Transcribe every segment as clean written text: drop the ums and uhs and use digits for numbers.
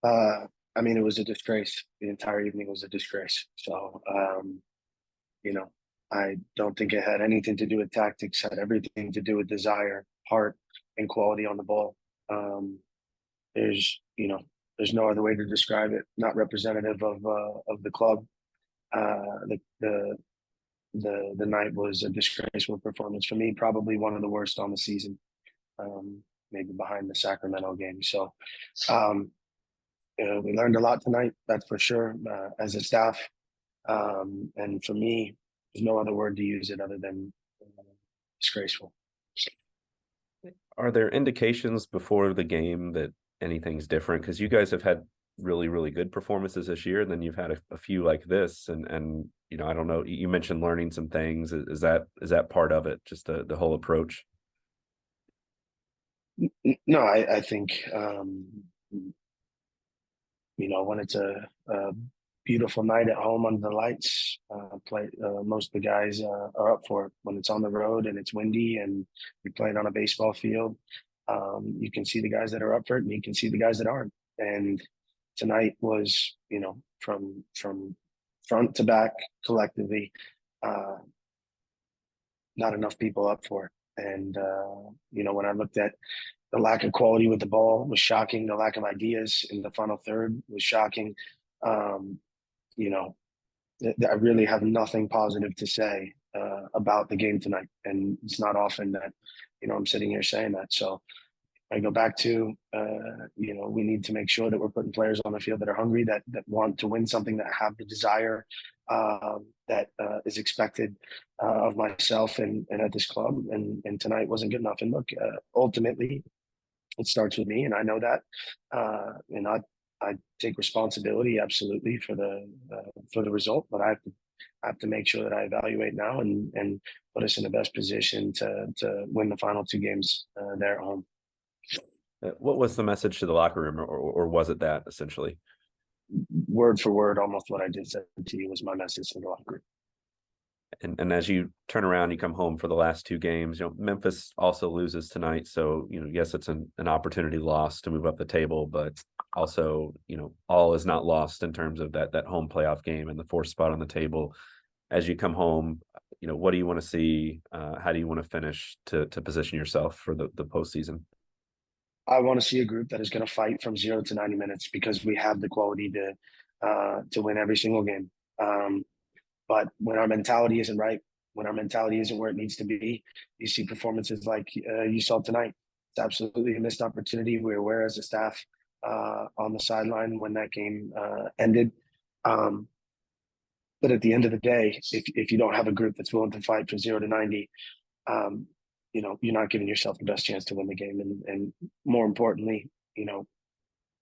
I mean, it was a disgrace. The entire evening was a disgrace. So, you know, I don't think it had anything to do with tactics, had everything to do with desire, heart, and quality on the ball. Um, there's no other way to describe it. Not representative of the club. The night was a disgraceful performance for me, probably one of the worst on the season, maybe behind the Sacramento game. So um, we learned a lot tonight, that's for sure, as a staff. And for me, there's no other word to use it other than disgraceful. Are there indications before the game that anything's different? Because you guys have had really, really good performances this year, and then you've had a few like this, and I don't know. You mentioned learning some things. Is that part of it? Just the whole approach. No, I think when it's a beautiful night at home under the lights, most of the guys are up for it. When it's on the road and it's windy and you're playing on a baseball field, you can see the guys that are up for it, and you can see the guys that aren't. And tonight was, from front to back collectively, uh, not enough people up for it. And when I looked at the lack of quality with the ball was shocking. The lack of ideas in the final third was shocking. Um, you know, I really have nothing positive to say about the game tonight, and it's not often that I'm sitting here saying that. So I go back to we need to make sure that we're putting players on the field that are hungry, that want to win something, that have the desire that is expected of myself and at this club. And tonight wasn't good enough. And look, ultimately, it starts with me, and I know that. And I take responsibility absolutely for the result, but I have to make sure that I evaluate now and put us in the best position to win the final two games there at home. What was the message to the locker room, or was it that essentially? Word for word, almost what I just said to you was my message to the locker room. And as you turn around, you come home for the last two games. Memphis also loses tonight, so yes, it's an opportunity lost to move up the table, but also all is not lost in terms of that home playoff game and the fourth spot on the table. As you come home, what do you want to see? How do you want to finish to position yourself for the postseason? I want to see a group that is going to fight from 0 to 90 minutes, because we have the quality to win every single game. But when our mentality isn't right, when our mentality isn't where it needs to be, you see performances like you saw tonight. It's absolutely a missed opportunity. We're aware as a staff on the sideline when that game ended. But at the end of the day, if you don't have a group that's willing to fight from 0 to 90, um, you're not giving yourself the best chance to win the game. And more importantly,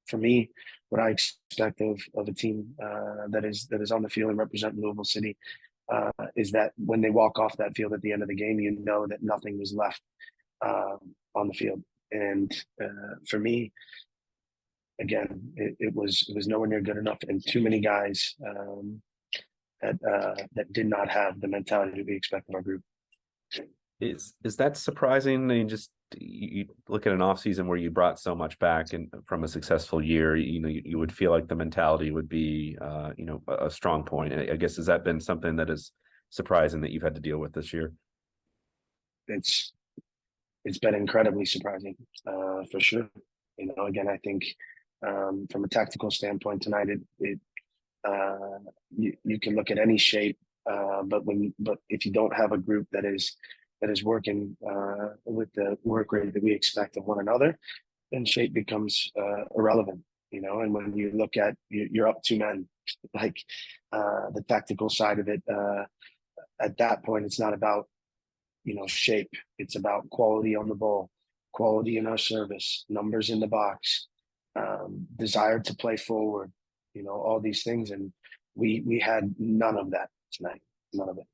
for me, what I expect of a team that is on the field and represent Louisville City is that when they walk off that field at the end of the game, you know that nothing was left on the field. And for me, again, it was nowhere near good enough, and too many guys that did not have the mentality that we expect of our group. Is that surprising? You look at an off season where you brought so much back and from a successful year, you would feel like the mentality would be a strong point. I guess, has that been something that is surprising that you've had to deal with this year? It's it's been incredibly surprising, for sure. Again, I think from a tactical standpoint tonight, you can look at any shape, but if you don't have a group that is working with the work rate that we expect of one another, then shape becomes irrelevant. And when you look at you're up two men, like the tactical side of it, at that point, it's not about shape. It's about quality on the ball, quality in our service, numbers in the box, desire to play forward. All these things, and we had none of that tonight. None of it.